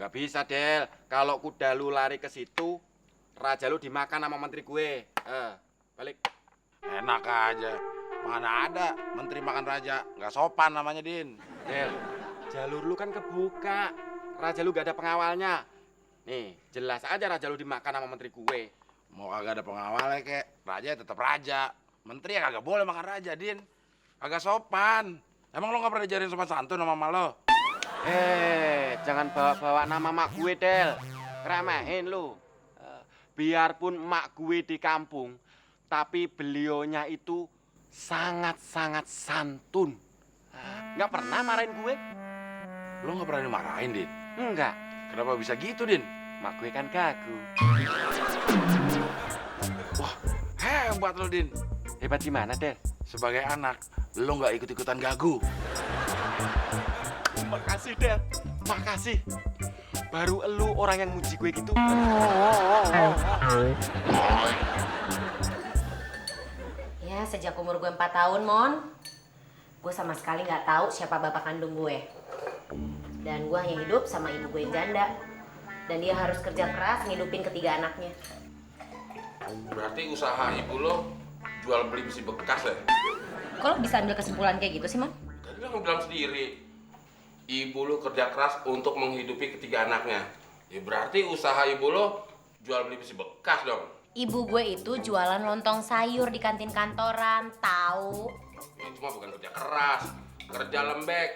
Nggak bisa, Del. Kalau kuda lu lari ke situ, raja lu dimakan sama menteri gue. Balik. Enak aja. Mana ada menteri makan raja. Nggak sopan namanya, Din. Del, jalur lu kan kebuka. Raja lu gak ada pengawalnya. Nih, jelas aja raja lu dimakan sama menteri gue. Mau kagak ada pengawalnya kek, raja tetap raja. Menteri ya kagak boleh makan raja, Din. Agak sopan. Emang lo nggak pernah diajarin sopan santun sama mama lo? Jangan bawa-bawa nama mak gue, Del. Remehin lu. Biarpun mak gue di kampung, tapi beliaunya itu sangat-sangat santun. Nggak pernah marahin gue. Lo nggak pernah dimarahin, Din? Enggak. Kenapa bisa gitu, Din? Mak gue kan gagu. Wah, hebat lo, Din. Hebat gimana, Del? Sebagai anak, lo nggak ikut-ikutan gagu. Makasih, Del. Makasih. Baru elu orang yang muji gue gitu. Ya, sejak umur gue 4 tahun, Mon. Gue sama sekali nggak tahu siapa bapak kandung gue. Dan gue hanya hidup sama ibu gue yang janda. Dan dia harus kerja keras ngidupin ketiga anaknya. Berarti usaha ibu lo jual beli besi bekas ya? Kok lo bisa ambil kesimpulan kayak gitu sih, Mon? Tadi lo bilang sendiri, ibu lo kerja keras untuk menghidupi ketiga anaknya. Ya berarti usaha ibu lo jual beli besi bekas dong. Ibu gue itu jualan lontong sayur di kantin kantoran, tahu? Itu mah bukan kerja keras, kerja lembek.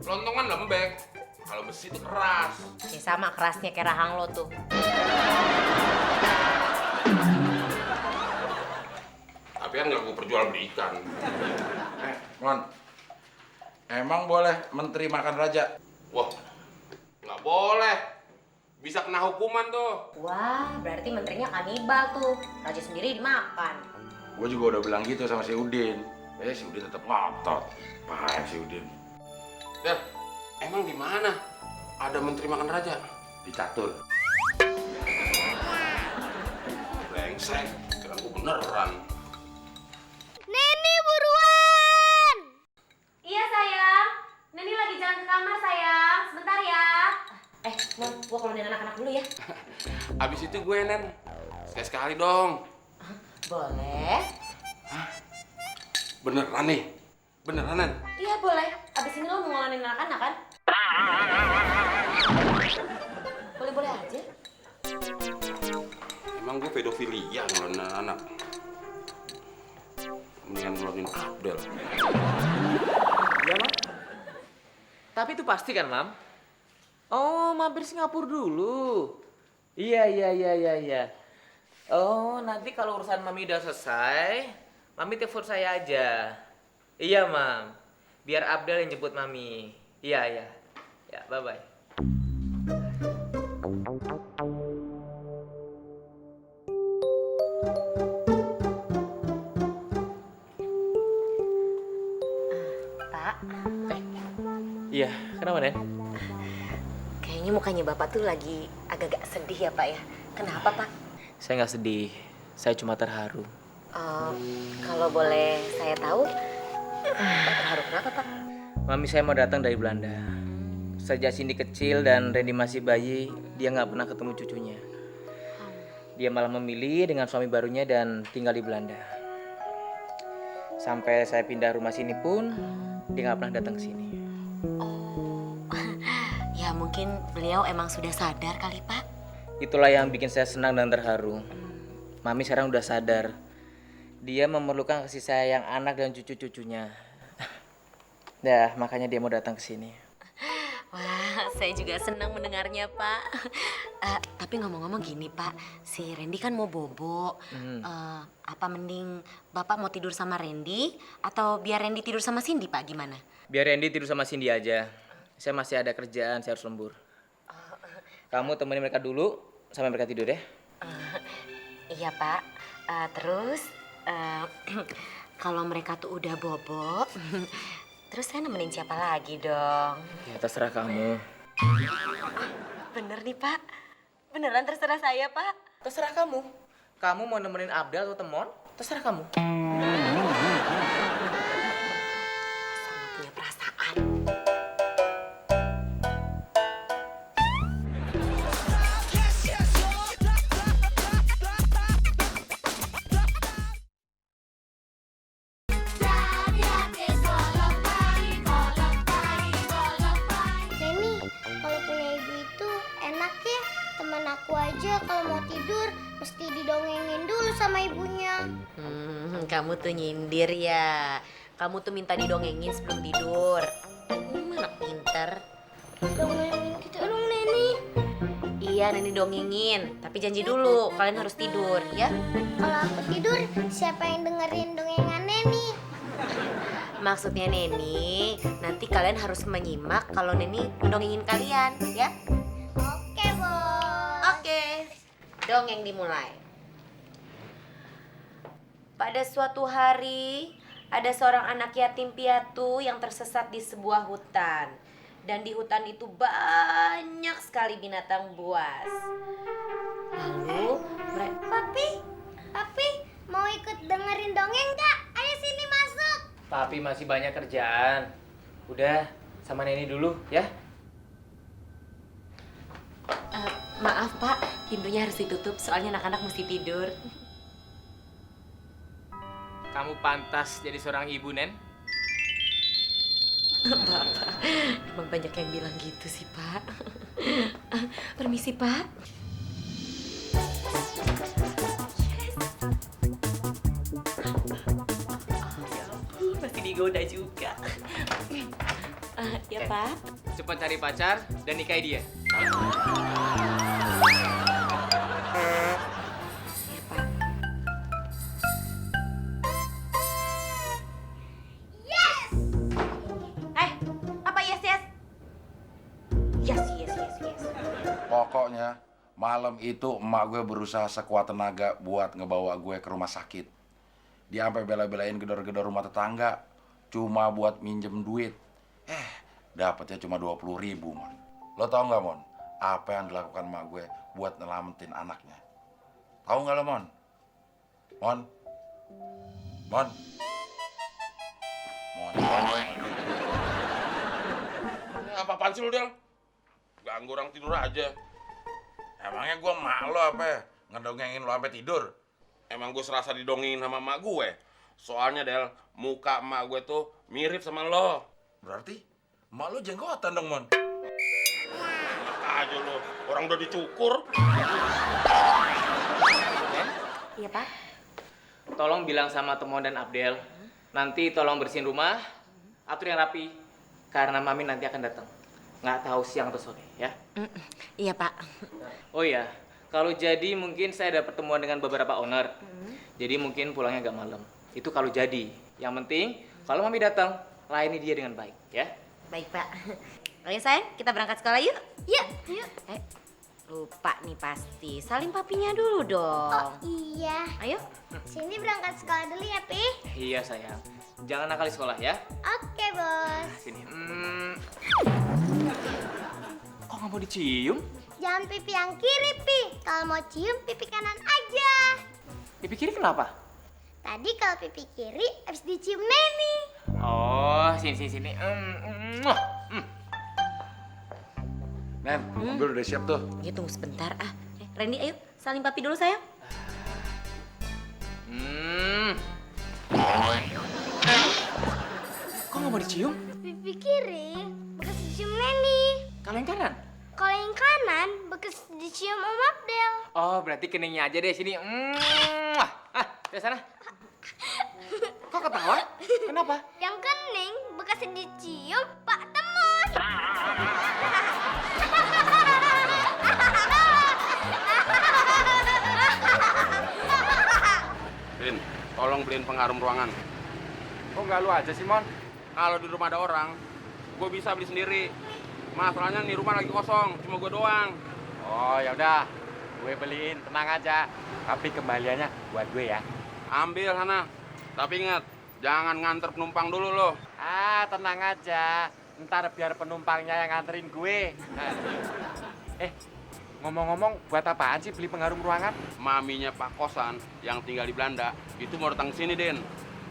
Lontong kan lembek, kalau besi itu keras. Ya sama kerasnya kayak rahang lo tuh. Tapi kan nggak gue perjualbelikan. Mon, emang boleh menteri makan raja? Wah, nggak boleh. Bisa kena hukuman tuh. Wah, berarti menterinya kanibal tuh. Raja sendiri dimakan. Gue juga udah bilang gitu sama si Udin. Si Udin tetap ngotot. Paham si Udin. Del, emang di mana ada menteri makan raja? Di Catur. Brengsek, kira gue beneran. Neni buruan! Iya sayang, Neni lagi jalan ke kamar sayang, sebentar ya. Mon, gua kalau anak-anak dulu ya. Abis itu gue, Nen. Sekali-sekali dong. Boleh? Beneran nih? Beneran, Nen? Iya boleh, abis ini lo mau ngelanin anak-anak kan? Boleh-boleh aja. Emang gue pedofilia ngelanin anak. Mendingan ngelanin Abdel. Iya, Mam. Tapi itu pasti kan, Mam? Oh, mampir Singapura dulu. Iya. Oh, nanti kalau urusan Mami udah selesai, Mami telepon saya aja. Iya, Mam. Biar Abdel yang jemput Mami. Iya. Ya, bye-bye. Pak, Iya, kenapa, Nen? kayaknya mukanya Bapak tuh lagi agak-agak sedih ya Pak ya. Kenapa Pak? Saya nggak sedih. Saya cuma terharu. Kalau boleh saya tahu, Bapak terharu kenapa Pak? Mami saya mau datang dari Belanda. Sejak Cindy kecil dan Randy masih bayi, dia nggak pernah ketemu cucunya. Dia malah memilih dengan suami barunya dan tinggal di Belanda. Sampai saya pindah rumah sini pun, dia nggak pernah datang ke sini. Ya mungkin beliau emang sudah sadar kali Pak. Itulah yang bikin saya senang dan terharu. Mami sekarang udah sadar. Dia memerlukan kasih sayang anak dan cucu-cucunya. Ya, makanya dia mau datang ke sini. Wah, saya juga senang mendengarnya Pak. Tapi ngomong-ngomong gini Pak, si Randy kan mau bobo. Apa mending Bapak mau tidur sama Randy atau biar Randy tidur sama Cindy Pak, gimana? Biar Randy tidur sama Cindy aja. Saya masih ada kerjaan, saya harus lembur. Kamu temenin mereka dulu sampai mereka tidur ya. Iya Pak. Terus kalau mereka tuh udah bobo, terus saya nemenin siapa lagi dong? Ya terserah kamu. Bener nih Pak. Beneran terserah saya Pak. Terserah kamu. Kamu mau nemenin Abdel atau Temon? Terserah kamu. Sama punya perasaan. aku aja kalau mau tidur mesti didongengin dulu sama ibunya. Kamu tuh nyindir ya. Kamu tuh minta didongengin sebelum tidur. Anak pinter. Dongengin kita dong, Neni. Iya, Neni dongengin. Tapi janji dulu, kalian harus tidur, ya? Kalau aku tidur, siapa yang dengerin dongengan Neni? Maksudnya Neni, nanti kalian harus menyimak kalau Neni mendongengin kalian, ya? Oke, Bos. Oke, dongeng dimulai. Pada suatu hari, ada seorang anak yatim piatu yang tersesat di sebuah hutan. Dan di hutan itu banyak sekali binatang buas. Lalu, Papi, mau ikut dengerin dongeng nggak? Ayo sini masuk. Papi masih banyak kerjaan. Udah, sama Neni dulu ya. maaf Pak, pintunya harus ditutup soalnya anak-anak mesti tidur. Kamu pantas jadi seorang ibu, Nen. Bapak, emang banyak yang bilang gitu sih Pak. Permisi Pak. Masih digoda juga. Ya Pak. Cepat cari pacar dan nikahi dia. Ya Pak. Apa yes? Yes. Pokoknya malam itu emak gue berusaha sekuat tenaga buat ngebawa gue ke rumah sakit. Dia sampai bela-belain gedor-gedor rumah tetangga cuma buat minjem duit. Dapatnya cuma 20.000, Mon. Lo tau nggak, Mon? Apa yang dilakukan emak gue buat nyelamatin anaknya? Tahu nggak lo, Mon? Mon? Apa-apaan sih lo, Del? Ganggu orang tidur aja. Emangnya gue emak lo apa ya? Ngedongengin lo sampai tidur? Emang gue serasa didongengin sama emak gue. Soalnya Del, muka emak gue tuh mirip sama lo. Berarti emak lo jenggotan dong, Mon. Aja lo, orang udah dicukur. Nen, Iya Pak. tolong bilang sama Temon dan Abdel. Nanti tolong bersihin rumah, atur yang rapi. Karena Mami nanti akan datang. Nggak tahu siang atau sore, ya. Iya Pak. Oh iya, kalau jadi mungkin saya ada pertemuan dengan beberapa owner. Jadi mungkin pulangnya agak malam. Itu kalau jadi. Yang penting, kalau Mami datang, layani dia dengan baik, ya. Baik Pak. Oke sayang, kita berangkat sekolah yuk. Yuk. Lupa nih pasti. Salim papinya dulu dong. Oh iya. Ayo. Sini berangkat sekolah dulu ya, Pi. Iya sayang. Jangan nakal di sekolah, ya. Oke, Bos. Sini. Kok nggak mau dicium? Jangan pipi yang kiri, Pi. Kalau mau cium, pipi kanan aja. Pipi kiri kenapa? Tadi kalau pipi kiri, habis dicium Neni. Oh, sini. Nen, mobil udah siap tuh. Ya tunggu sebentar ah. Randy ayo salim papi dulu sayang. Kok nggak mau dicium? Pipi kiri, bekas dicium Neni. Kalau yang kanan? Kalau yang kanan, bekas dicium Om Abdel. Oh, berarti keningnya aja deh sini. Dari sana. Kok ketawa? Kenapa? Yang kening, bekas dicium Pak Temon. Bin, tolong beliin pengharum ruangan. Kok nggak lu aja sih, Mon? Kalau di rumah ada orang, gue bisa beli sendiri. Masalahnya nih rumah lagi kosong, cuma gue doang. Oh, ya udah. Gue beliin, tenang aja. Tapi kembaliannya buat gue ya. Ambil sana. Tapi ingat, jangan nganter penumpang dulu lo. Ah, tenang aja. Ntar biar penumpangnya yang nganterin gue. Ngomong-ngomong, buat apaan sih beli pengharum ruangan? Maminya Pak Kosan yang tinggal di Belanda, itu mau datang sini, Den.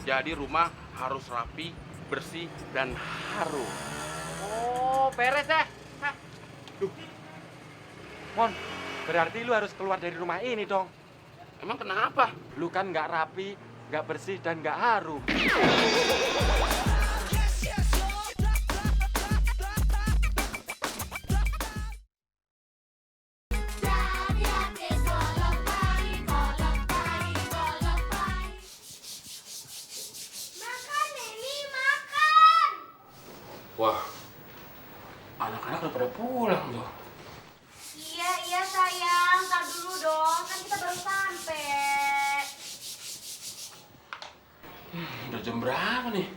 Jadi rumah harus rapi, bersih, dan harum. Oh, beres ya. Duh. Mon, berarti lu harus keluar dari rumah ini dong. Emang kenapa? Lu kan nggak rapi, nggak bersih, dan nggak harum. Jadi Wah, anak-anak udah pada pulang tuh. Iya sayang, ntar dulu dong, kan kita baru sampai. Udah jam berapa nih?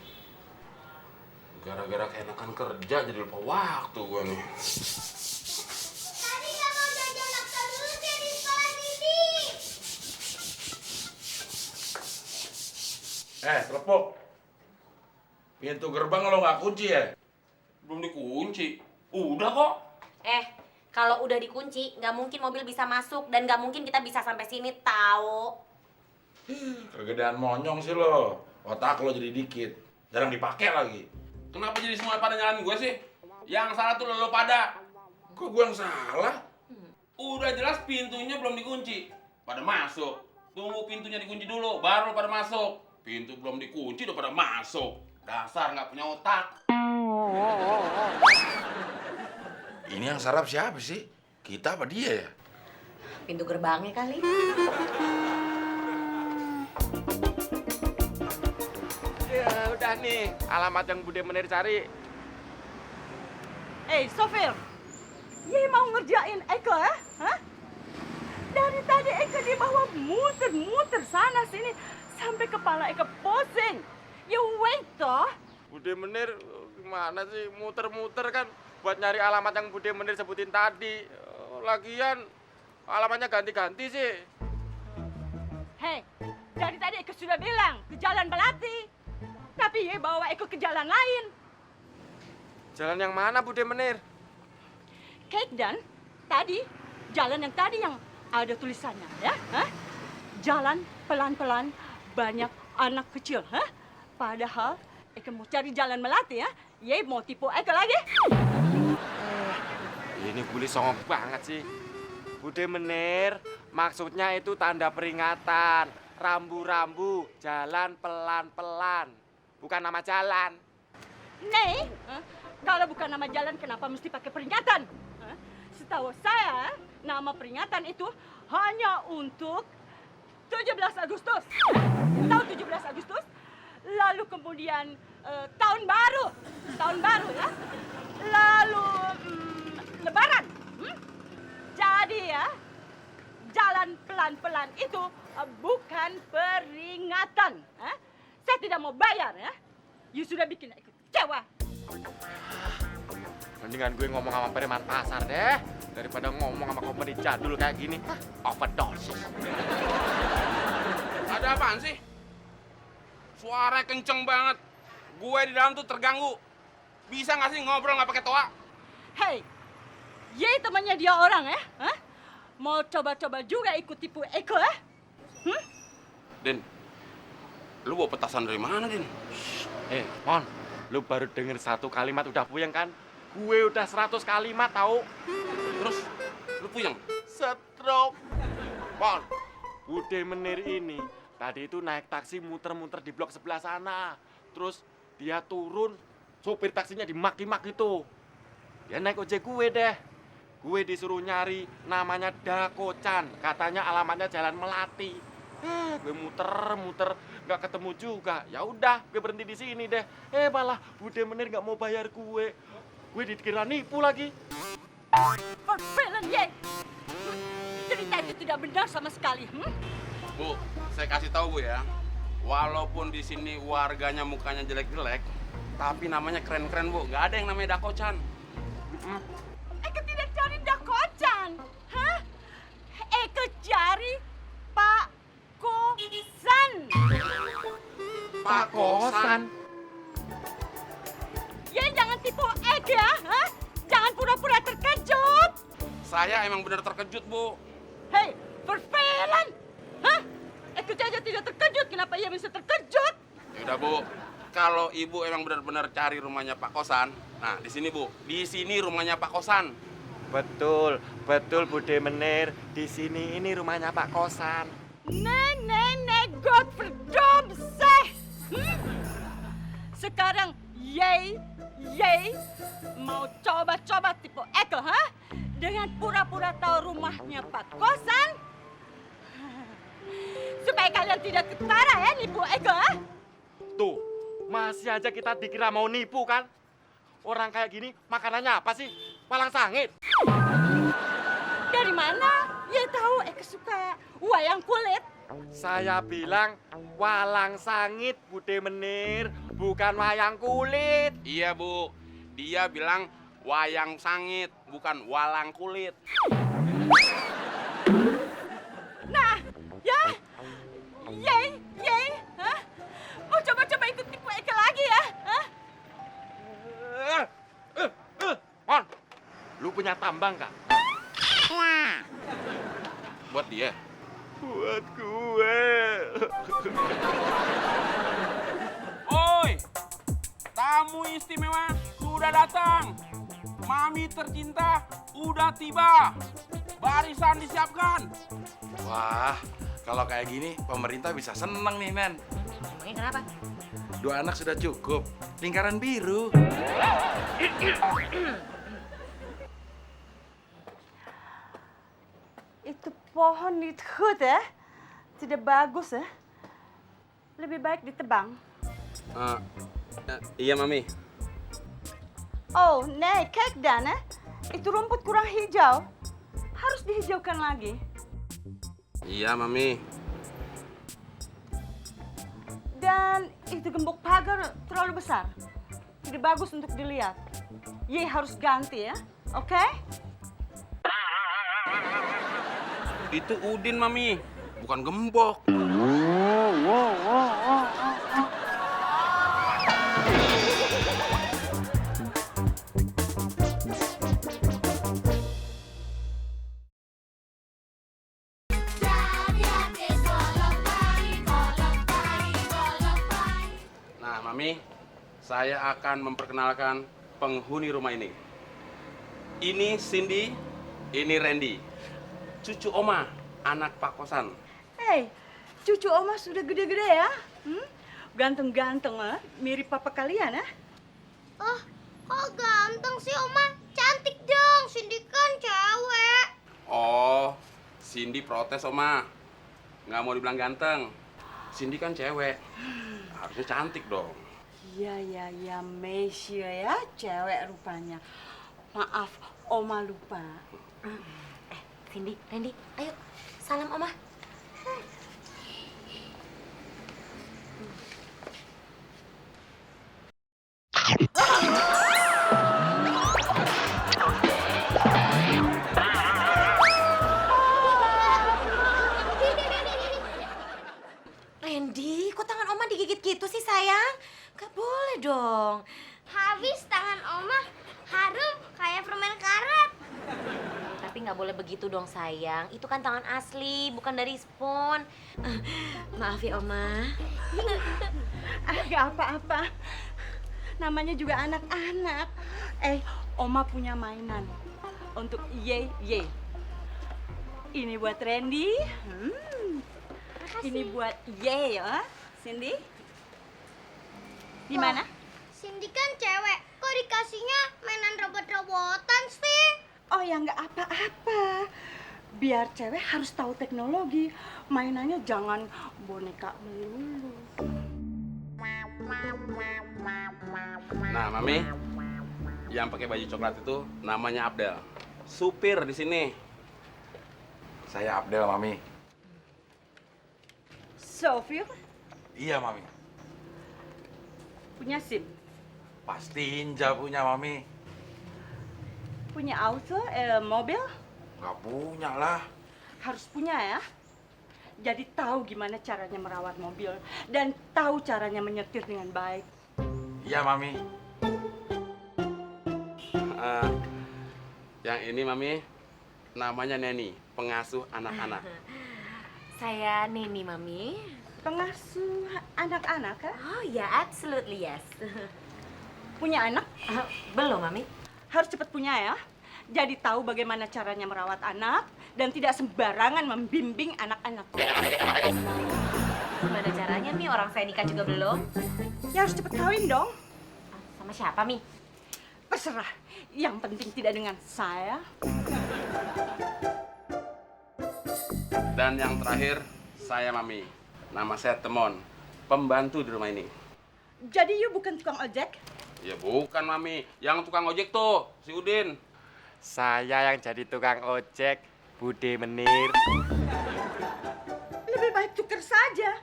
Gara-gara keenakan kerja jadi lupa waktu gua nih. Tadi nggak mau jajan naksa dulu sih di sekolah Didi. Telepok. Pintu gerbang lo nggak kunci ya? Belum dikunci. Udah kok. Kalau udah dikunci, nggak mungkin mobil bisa masuk dan nggak mungkin kita bisa sampai sini tahu. Kegedean monyong sih lo. Otak lo jadi dikit. Jarang dipakai lagi. Kenapa jadi semua pada nyalain gue sih? Yang salah tuh lo pada. Kok gue yang salah? Udah jelas pintunya belum dikunci. Pada masuk. Tunggu pintunya dikunci dulu, baru pada masuk. Pintu belum dikunci udah pada masuk. Dasar nggak punya otak. Ini yang sarap siapa sih? Kita apa dia ya? Pintu gerbangnya kali. Ya udah nih, alamat yang Bude Menir cari. Sofir, ye mau ngerjain Eko ya? Hah? Dari tadi Eko di bawah muter-muter sana sini sampai kepala Eko pusing. You wait toh. Bude Menir gimana sih muter-muter kan buat nyari alamat yang Bude Menir sebutin tadi. Lagian alamatnya ganti-ganti sih. Hei, dari tadi Eko sudah bilang ke Jalan Belati. Tapi ye bawa Eko ke jalan lain. Jalan yang mana Bude Menir? Kate dan tadi, jalan yang tadi yang ada tulisannya ya. Hah? Jalan pelan-pelan banyak anak kecil. Hah? Padahal Eko mau cari jalan Melati ya. Ye mau tipu Eko lagi. Ini Bule songong banget sih. Bude Menir, maksudnya itu tanda peringatan. Rambu-rambu, jalan pelan-pelan. Bukan nama jalan. Nih, kalau bukan nama jalan kenapa mesti pakai peringatan? Setahu saya, nama peringatan itu hanya untuk 17 Agustus. Tahu 17 Agustus? Lalu kemudian tahun baru ya. Lalu Lebaran. Jadi ya, jalan pelan-pelan itu bukan peringatan. Saya tidak mau bayar ya. You sudah bikin aku kecewa. Mendingan gue ngomong sama preman pasar deh daripada ngomong sama kompeni jadul kayak gini. Overdosis. Ada apaan sih? Suara kenceng banget. Gue di dalam tuh terganggu. Bisa nggak sih ngobrol nggak pakai toa? Hei, ye temannya dia orang ya? Hah? Mau coba-coba juga ikut tipu Eko ya? Din, lu bawa petasan dari mana, Din? Mon, lu baru denger satu kalimat udah puyeng kan? Gue udah 100 kalimat tahu. Terus, lu puyeng? Stroke. Mon, Bude Menir ini tadi itu naik taksi muter-muter di blok sebelah sana. Terus dia turun, sopir taksinya dimaki-maki tuh. Dia naik ojek gue deh. Gue disuruh nyari namanya Dakocan. Katanya alamatnya Jalan Melati. Gue muter-muter nggak ketemu juga. Ya udah, gue berhenti di sini deh. Malah Bude Menir nggak mau bayar gue. Gue dikira nipu lagi. Perfilan ye. Cerita itu tidak benar sama sekali. Bu, saya kasih tahu Bu ya. Walaupun di sini warganya mukanya jelek-jelek, tapi namanya keren-keren Bu. Nggak ada yang namanya Dakocan. Eko tidak cari Dakocan. Hah? Eko cari Pak Kosan. Pak Kosan. Ye jangan tipu Eko ya. Hah? Jangan pura-pura terkejut. Saya emang benar terkejut Bu. Hei, perfilan. Hah? Eko saja tidak terkejut. Kenapa ia bisa terkejut? Yaudah Bu, kalau Ibu emang benar-benar cari rumahnya Pak Kosan, nah di sini Bu, di sini rumahnya Pak Kosan. Betul, betul Bude Menir. Di sini ini rumahnya Pak Kosan. Nenek Godverdomse. Sekarang Yey mau coba-coba tipu Eko, ha? Dengan pura-pura tahu rumahnya Pak Kosan. Supaya kalian tidak ketara ya nipu Eko, ha? Tuh, masih aja kita dikira mau nipu kan? Orang kayak gini makanannya apa sih? Walang sangit. Dari mana? Ya tahu suka wayang kulit. Saya bilang walang sangit, Bude Menir, bukan wayang kulit. Iya, Bu. Dia bilang wayang sangit, bukan walang kulit. Nah, ya. Yey, hah? Mau coba-coba ikut tipu Eka lagi ya? Hah? Mon, lu punya tambang nggak? Buat dia. Buat gue. Oi, tamu istimewa sudah datang. Mami tercinta udah tiba. Barisan disiapkan. Wah, kalau kayak gini pemerintah bisa seneng nih, Nen. Emangnya kenapa? 2 anak sudah cukup. Lingkaran biru. Itu pohon di hut ya? Tidak bagus ya? Lebih baik ditebang. Iya, Mami. Oh, nee, kijk dan itu rumput kurang hijau. Harus dihijaukan lagi. Iya, Mami. Dan itu gembok pagar terlalu besar. Tidak bagus untuk dilihat. Ye harus ganti ya, oke? Itu Udin, Mami. Bukan gembok. Nah, Mami, saya akan memperkenalkan penghuni rumah ini. Ini Cindy, ini Randy. Cucu Oma, anak Pak Kosan. Hei, cucu Oma sudah gede-gede ya? Ganteng-ganteng mirip papa kalian ya? Oh, kok ganteng sih Oma? Cantik dong, Cindy kan cewek. Oh, Cindy protes, Oma. Nggak mau dibilang ganteng. Cindy kan cewek. Harusnya cantik dong. Ya, Mesia ya, cewek rupanya. Maaf, Oma lupa. Cindy, Randy, ayo salam Oma. Randy, kok tangan Oma digigit gitu sih sayang? Gak boleh dong. Habis tangan Oma harum kayak permen karet. Tapi nggak boleh begitu dong sayang. Itu kan tangan asli, bukan dari spon. Maaf ya Oma. Gak apa-apa. Namanya juga anak-anak. Oma punya mainan untuk Ye. Ini buat Randy. Ini buat Ye ya, Cindy. Gimana? Cindy kan cewek, kok dikasihnya mainan robot-robotan sih? Oh ya nggak apa-apa. Biar cewek harus tahu teknologi. Mainannya jangan boneka melulu. Nah, Mami, yang pakai baju coklat itu namanya Abdel. Supir di sini. Saya Abdel, Mami. Sofir Iya, Mami. punya SIM, Pasti Inja punya, Mami. punya auto, mobil, Nggak punya lah. harus punya ya. Jadi tahu gimana caranya merawat mobil dan tahu caranya menyetir dengan baik. Iya, Mami. Yang ini, Mami, namanya Neni, pengasuh anak-anak. Saya Nini, Mami. Pengasuh anak-anak kan? Oh ya, absolutely yes. Punya anak Belum, Mami. harus cepat punya ya. Jadi tahu bagaimana caranya merawat anak dan tidak sembarangan membimbing anak-anak. Gimana caranya, Mi? Orang saya nikah juga belum. Ya harus cepat kawin dong. Sama siapa, Mi? Terserah. Yang penting tidak dengan saya. Dan yang terakhir, saya Mami. Nama saya Temon, pembantu di rumah ini. Jadi you bukan tukang ojek? Ya bukan, Mami. Yang tukang ojek tuh, si Udin. Saya yang jadi tukang ojek, Bude Menir. Lebih baik tukar saja.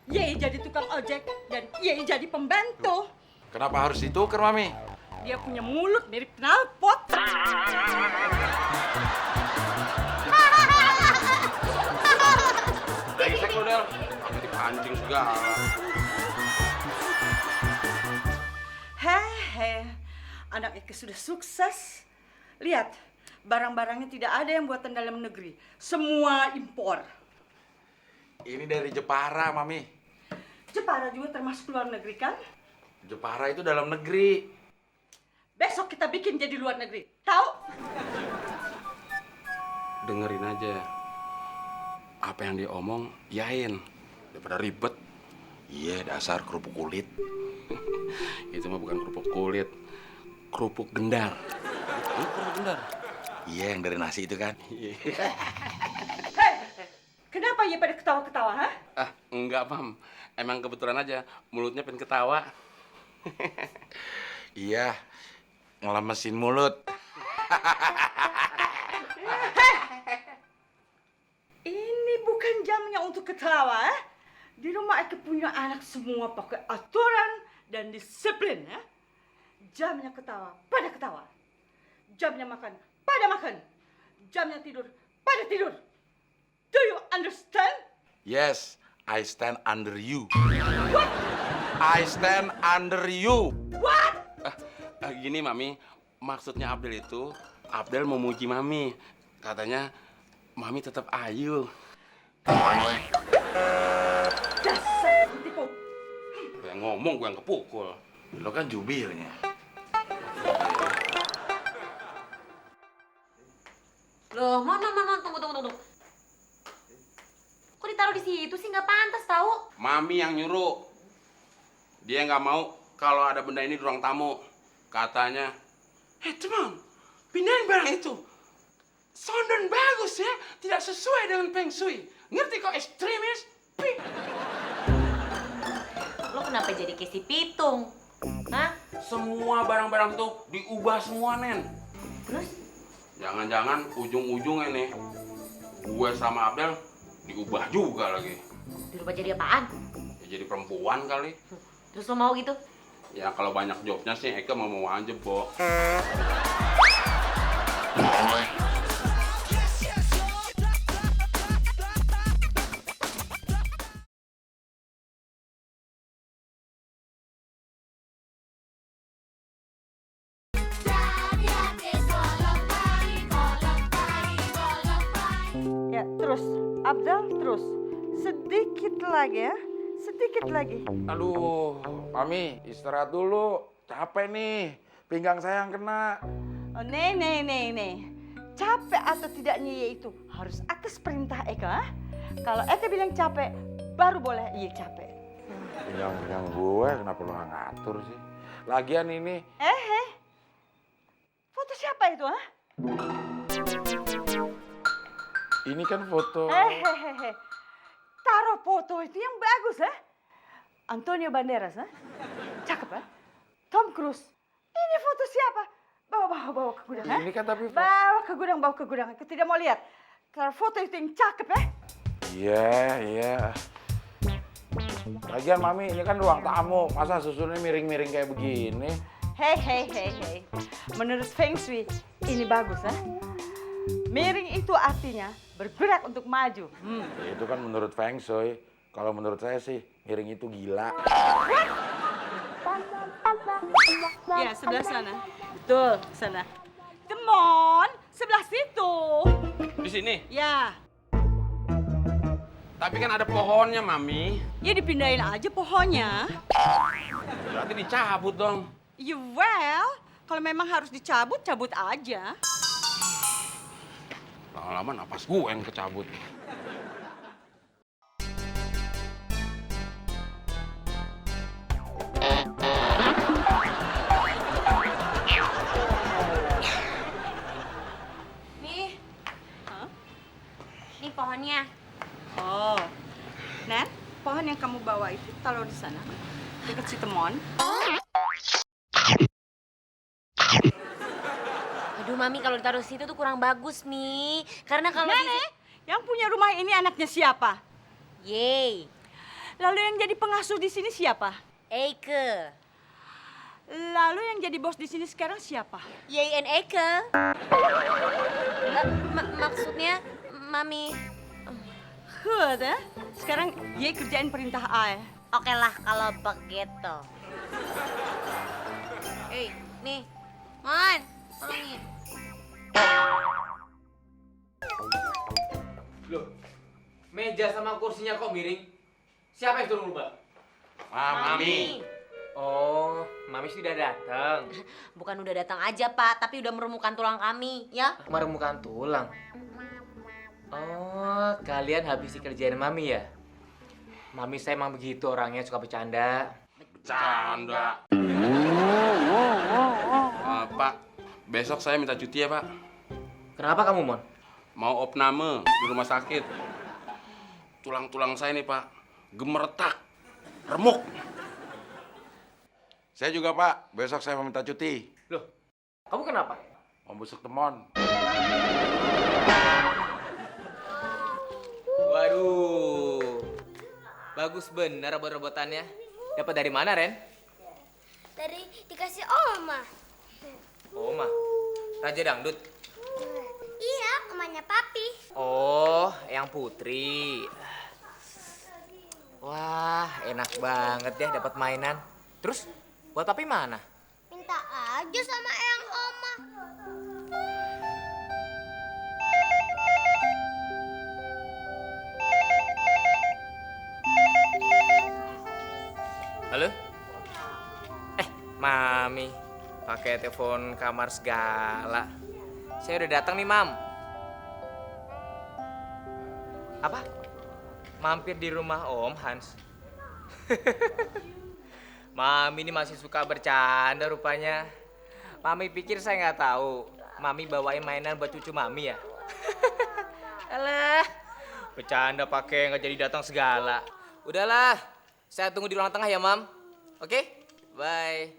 Yei jadi tukang ojek dan Yei jadi pembantu. Kenapa harus ditukar, Mami? Dia punya mulut mirip knalpot. Brengsek lo, Del. Pakai dipancing segala. Hehe, anak Eke sudah sukses. Lihat, barang-barangnya tidak ada yang buatan dalam negeri. Semua impor. Ini dari Jepara, Mami. Jepara juga termasuk luar negeri kan? Jepara itu dalam negeri. Besok kita bikin jadi luar negeri. Tahu? Dengerin aja. Apa yang dia omong, yain. Daripada ribet. Iya, dasar kerupuk kulit. Itu mah bukan kerupuk kulit. Kerupuk gendar. Kerupuk gendar. Iya, yang dari nasi itu kan. Hei, kenapa ya pada ketawa-ketawa, ha? Ah, enggak, Mam. Emang kebetulan aja mulutnya pengen ketawa. Iya, ngelemesin mulut. Ini bukan jamnya untuk ketawa, ha? Di rumah Eke punya anak semua pakai aturan dan disiplin, ya. Jamnya ketawa, pada ketawa. Jamnya makan, pada makan. Jamnya tidur, pada tidur. Do you understand? Yes, I stand under you. What? I stand under you. What? Gini, Mami. Maksudnya Abdel itu, Abdel mau muji Mami. Katanya, Mami tetap ayu. Dasar tipu. Gue yang ngomong, gue yang kepukul. Lo kan jubilnya. Loh, Mon, tunggu. Kok ditaruh di situ sih? Nggak pantas tahu. Mami yang nyuruh. Dia nggak mau kalau ada benda ini di ruang tamu. Katanya, hei teman, pindahin barang itu. Sound bagus ya, tidak sesuai dengan Feng Shui. Ngerti kok ekstremis? Pi. Lo kenapa jadi kayak si Pitung? Hah? Semua barang-barang itu diubah semua, Nen. Terus? Jangan-jangan ujung-ujungnya nih, gue sama Abdel diubah juga lagi. Dirubah jadi apaan? Ya, jadi perempuan kali. Terus lo mau gitu? Ya kalau banyak jobnya sih Eka mau aja, Bo. Ya, terus. Abdel, terus. Sedikit lagi ya. Sedikit lagi. Aduh, Mami, istirahat dulu. Capek nih. Pinggang saya yang kena. Oh, nih. Capek atau tidaknya yaitu harus atas perintah Eka. Kalau Eka bilang capek, baru boleh iya capek. Pinggang gue, kenapa lo nggak ngatur sih? Lagian ini, Foto siapa itu, ha? ini kan foto. Taruh foto itu yang bagus, ha? Antonio Banderas, ha? Cakep, ha? Tom Cruise. Ini foto siapa? Bawa ke gudang, ha? Ini kan tapi Bawa ke gudang. Aku tidak mau lihat. Taruh foto itu yang cakep, ya? Iya. Lagian Mami, ini kan ruang tamu. Masa susunnya miring-miring kayak begini? Hei. Menurut Feng Shui, ini bagus, ha? Miring itu artinya bergerak untuk maju. Ya, itu kan menurut Feng Shui. Kalau menurut saya sih, miring itu gila. Ya, sebelah sana. Betul, sana. Come on, sebelah situ. Di sini. Ya, Tapi kan ada pohonnya, Mami. ya dipindahin aja pohonnya. Berarti dicabut dong. You well, kalau memang harus dicabut, cabut aja. Lama-lama napas gue yang kecabut. Nih. Hah? Nih pohonnya. Oh, Nen, pohon yang kamu bawa itu taruh di sana, dekat si Temon. Mami, kalau ditaruh situ tuh kurang bagus, Mi. Karena kalau di... Nenek, yang punya rumah ini anaknya siapa? Yeay, Lalu yang jadi pengasuh di sini siapa? Eike. Lalu yang jadi bos di sini sekarang siapa? Yay and Eike. Maksudnya, Mami... Good, eh? Sekarang Ye kerjain perintah A. Oke lah kalau begitu. Hei, nih. Mon, tolong nih. Loh, meja sama kursinya kok miring? Siapa yang suruh ngubah? Mami. Oh, Mami sudah datang. Bukan udah datang aja, Pak, tapi udah merumukan tulang kami, ya? Meremukkan tulang. Oh, kalian habis dikerjain Mami ya? Mami saya emang begitu orangnya, suka bercanda. Bercanda. Pak, besok saya minta cuti ya, Pak. Kenapa kamu, Mon? Mau opname di rumah sakit. Tulang-tulang saya nih, Pak, gemeretak, remuk. Saya juga, Pak. Besok saya mau minta cuti. Loh, kamu kenapa? Mau busuk temon. Waduh, bagus bener robot-robotannya. Dapat dari mana, Ren? Dari dikasih Oma. Oma, Raja Dangdut. Iya, omanya Papi. Oh, yang Putri. Wah, enak banget ya dapat mainan. Terus, buat Papi mana? Minta aja sama Eyang Oma. Halo? Mami, pakai telepon kamar segala. Saya udah datang nih, Mam. Apa? Mampir di rumah Om Hans. Mami ini masih suka bercanda rupanya. Mami pikir saya nggak tahu. Mami bawain mainan buat cucu Mami ya. Alah, bercanda pakai nggak jadi datang segala. Udahlah, saya tunggu di ruang tengah ya, Mam. Oke? Bye.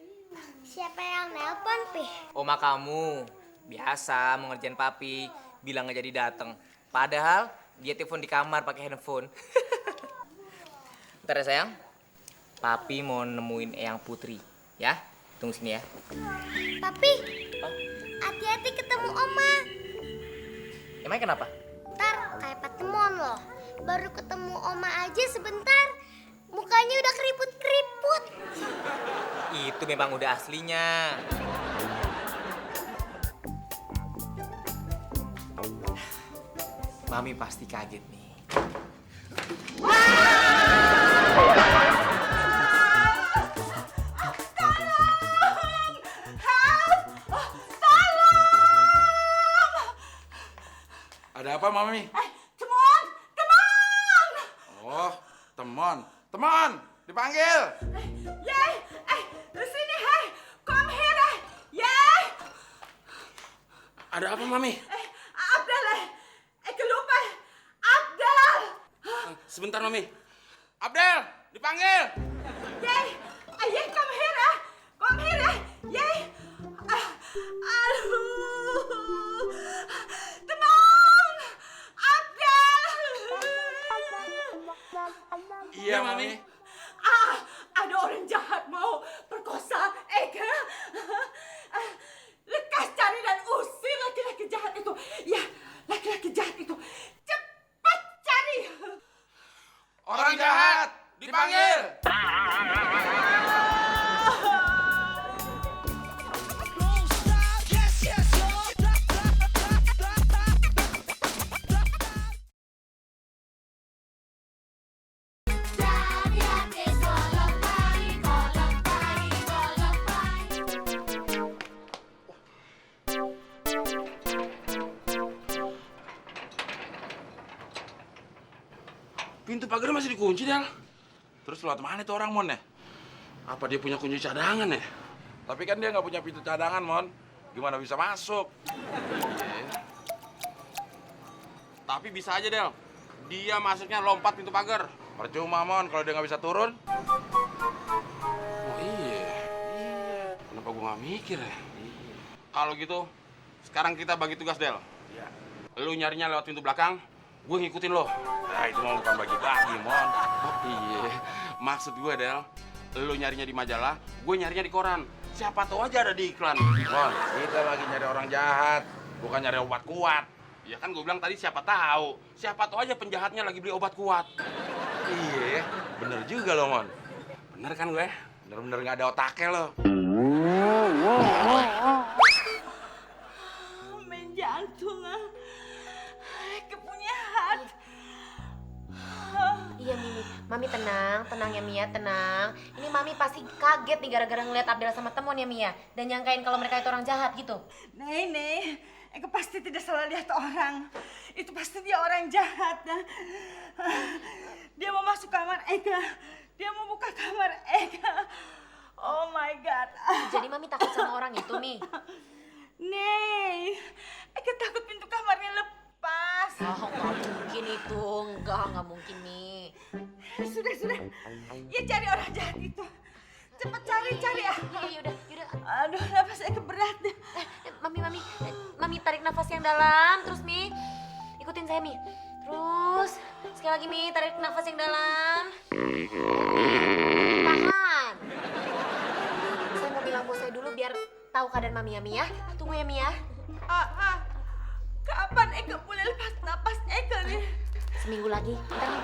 Siapa yang nelpon, Pi? Oma kamu biasa mau ngerjain Papi, bilang nggak jadi datang. Padahal dia telepon di kamar pakai handphone. Bentar ya sayang. Papi mau nemuin Eyang Putri, ya? Tunggu sini ya. Papi, hati-hati ketemu Oma. Emangnya kenapa? Ntar kayak Patimon loh. Baru ketemu Oma aja sebentar, mukanya udah keriput-keriput. Itu memang udah aslinya. Mami pasti kaget nih. Ada apa, Mami? Temon! Temon! Oh, temon. Temon, dipanggil. Yay! Sini, hey! Come here, yay! Ada apa, Mami? Abdel, kelupa! Abdel! Sebentar, Mami. Abdel, dipanggil. Yay! Yay, come here, come here, yay! Aduh! Temon! Abdel! Iya, Mami. Ada orang jahat mau perkosa Eka. Lekas cari dan usir laki-laki jahat itu. Ya, laki-laki jahat itu. Cepat cari. Orang jahat, dipanggil. Pintu pagar masih dikunci, Del. Terus lewat mana tuh orang, Mon, ya? Apa dia punya kunci cadangan ya? Tapi kan dia nggak punya pintu cadangan, Mon. Gimana bisa masuk? Tapi bisa aja, Del. Dia masuknya lompat pintu pagar. Percuma, Mon, kalau dia nggak bisa turun. Oh iya. Kenapa gua nggak mikir ya? Kalau gitu, sekarang kita bagi tugas, Del. Iya. Lu nyarinya lewat pintu belakang, gue ngikutin lo. Nah, itu mau bukan bagi-bagi, Mon. Oh, iya, maksud gue, Del, lu nyarinya di majalah, gue nyarinya di koran. Siapa tahu aja ada di iklan. Mon, kita lagi nyari orang jahat, bukan nyari obat kuat. Ya kan gue bilang tadi siapa tahu. Siapa tahu aja penjahatnya lagi beli obat kuat. Iya, bener juga lo, Mon. Bener kan gue? Bener-bener nggak ada otaknya lo. Main jantung ah. Kepunya hat. Iya Mimi, Mami tenang, tenang ya Mia, tenang. Ini Mami pasti kaget nih gara-gara ngeliat Abdel sama temen ya Mia. Dan nyangkain kalau mereka itu orang jahat gitu. Nih, Eka pasti tidak salah lihat orang. Itu pasti dia orang jahat. Nah. Dia mau masuk kamar Eka. Dia mau buka kamar Eka. Oh my God. Jadi Mami takut sama orang itu nih. Nih, Eka takut pintu kamarnya lepas. Oh nggak mungkin itu, nggak mungkin nih. Sudah. Ya cari orang jahat itu. Cepat cari ah. Iya yaudah. Aduh, nafas Eka berat deh. Mami tarik nafas yang dalam, terus Mi, ikutin saya Mi. Terus, sekali lagi Mi, tarik nafas yang dalam. Tahan. Saya mau bilang bos saya dulu biar tahu keadaan Mami ya Mi ya. Tunggu ya Mi ya. Kapan Eka boleh lepas napas Eka nih? Seminggu lagi, bentar Mi.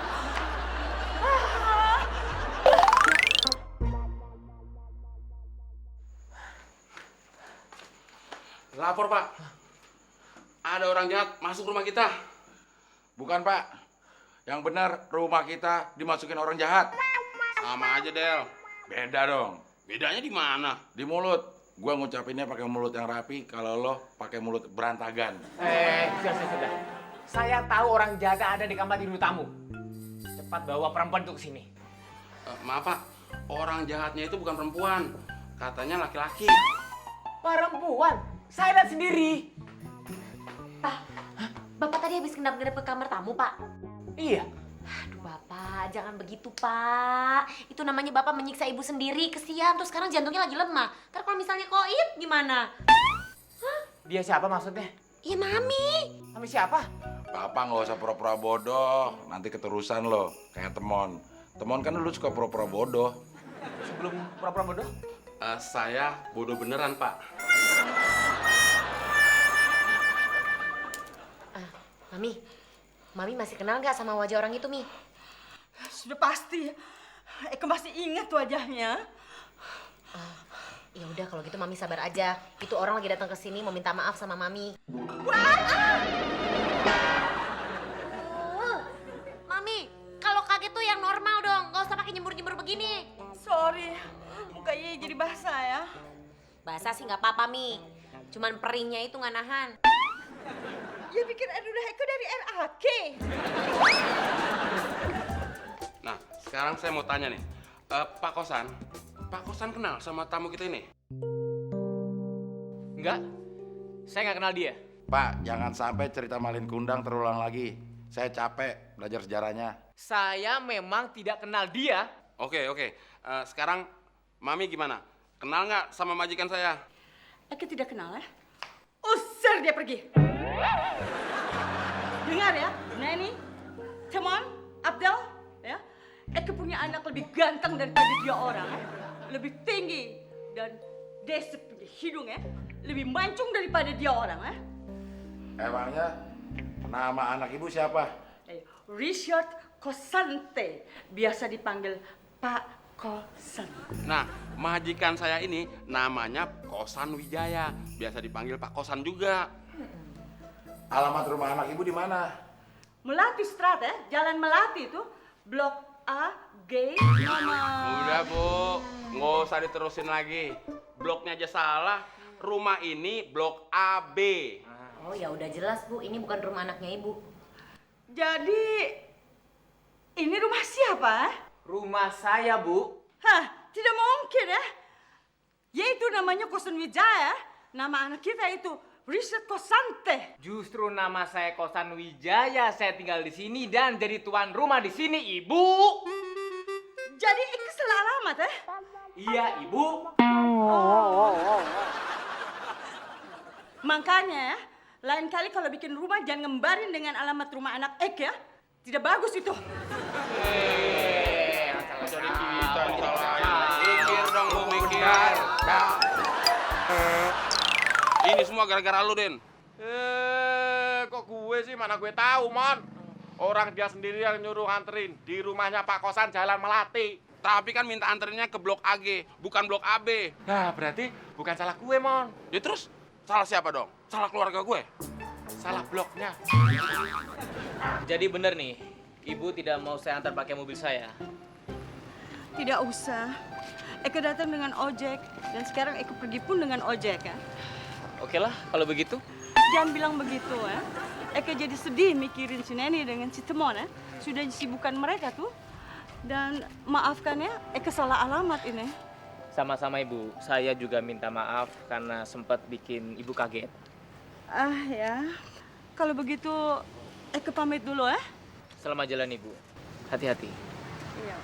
Lapor, Pak. Ada orang jahat masuk rumah kita. Bukan, Pak. Yang benar rumah kita dimasukin orang jahat. Sama aja, Del. Beda dong. Bedanya di mana? Di mulut. Gua ngucapinnya pakai mulut yang rapi, kalau lo pakai mulut berantagan. Sudah. Saya tahu orang jahat ada di kamar tidur tamu. Cepat bawa perempuan itu ke sini. Maaf, Pak. Orang jahatnya itu bukan perempuan. Katanya laki-laki. Perempuan? Saya lihat sendiri. Bapak tadi habis ngendap-ngendap ke kamar tamu, Pak. Iya. Aduh Bapak, jangan begitu Pak. Itu namanya Bapak menyiksa ibu sendiri, kesian. Terus sekarang jantungnya lagi lemah. Ntar kalau misalnya koit gimana? Dia siapa maksudnya? Iya Mami. Mami siapa? Papa nggak usah pura-pura bodoh, nanti keterusan lo kayak Temon. Temon kan dulu suka pura-pura bodoh. Sebelum pura-pura bodoh? Saya bodoh beneran, Pak. Mami masih kenal nggak sama wajah orang itu, Mi? Sudah pasti. Eka masih ingat wajahnya. Ya udah kalau gitu Mami sabar aja. Itu orang lagi datang ke sini mau minta maaf sama Mami. Mami, kalau kaget tuh yang normal dong. Nggak usah pakai nyembur-nyembur begini. Sorry, mukanya jadi basah ya. Basah sih nggak apa-apa, Mi. Cuman peringnya itu nggak nahan. Ya pikir udah Eka dari RAK. Nah, sekarang saya mau tanya nih. Pak Kosan kenal sama tamu kita ini? Enggak. Saya nggak kenal dia. Pak, jangan sampai cerita Malin Kundang terulang lagi. Saya capek belajar sejarahnya. Saya memang tidak kenal dia. Oke. Sekarang Mami gimana? Kenal nggak sama majikan saya? Eka tidak kenal ya? Usir dia pergi. Dengar ya, Neni, Temon, Abdel, ya. Eka punya anak lebih ganteng daripada dia orang, ya. Lebih tinggi dan desa punya hidung ya, lebih mancung daripada dia orang, ya. Emangnya nama anak ibu siapa? Richard Kosante, biasa dipanggil Pak Kosan. Nah, majikan saya ini namanya Kosan Wijaya. Biasa dipanggil Pak Kosan juga. Alamat rumah anak ibu di mana? Melati Strat ya, Jalan Melati itu, Blok A, G, Mama. Udah, Bu. Nggak usah diterusin lagi. Bloknya aja salah. Rumah ini Blok AB. Oh ya udah jelas Bu, ini bukan rumah anaknya Ibu. Jadi, ini rumah siapa? Rumah saya, Bu. Hah, tidak mungkin ya. Yaitu namanya Kosan Wijaya. Nama anak kita itu Richard Kosante. Justru nama saya Kosan Wijaya. Saya tinggal di sini dan jadi tuan rumah di sini, Ibu. Jadi Eka salah alamat ya? Iya, Ibu. Makanya ya, lain kali kalau bikin rumah jangan ngembarin dengan alamat rumah anak Ek ya. Tidak bagus itu. Jadi kita disalahin. Mikir dong lu, mikir. Ini semua gara-gara lu, Den. Kok gue sih, mana gue tahu, Mon. Orang dia sendiri yang nyuruh nganterin di rumahnya Pak Kosan Jalan Melati. Tapi kan minta anterinnya ke blok AG, bukan blok AB. Nah, berarti bukan salah gue, Mon. Ya terus, salah siapa dong? Salah keluarga gue? Salah bloknya. Jadi bener nih, ibu tidak mau saya antar pakai mobil saya. Tidak usah. Eke datang dengan ojek dan sekarang Eke pergi pun dengan ojek ya. Oke lah, kalau begitu. Jangan bilang begitu ya. Eke jadi sedih mikirin si Neni dengan si Temon ya. Sudah sibukan mereka tuh. Dan maafkan ya, Eke salah alamat ini. Sama-sama ibu, saya juga minta maaf karena sempat bikin ibu kaget. Ah ya, kalau begitu Eke pamit dulu ya. Selamat jalan ibu, hati-hati. Iya.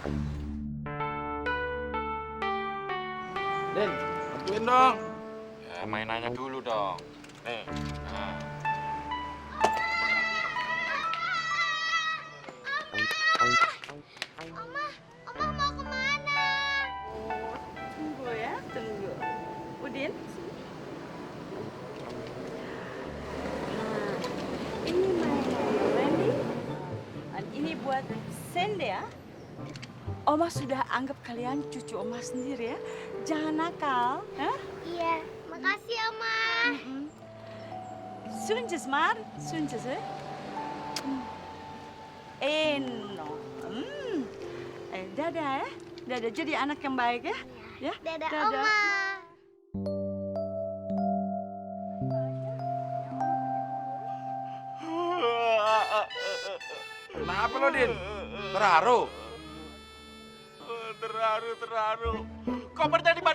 Den, Bantuin dong. Ya, mainannya dulu dong. Nih. Nah. Oma mau kemana? Tunggu ya, tunggu. Udin, sini. Nah, ini mainan Randy. Dan ini buat Sende ya. Oma sudah anggap kalian cucu Oma sendiri ya. Jangan nakal, ya. Iya, makasih Oma. Sunces maar, sunces ya. No. Dadah ya. Dadah, jadi anak yang baik ya. Ya. Dadah Oma. Kenapa lo, Din? Terharu? Terharu. Kopernya di mana?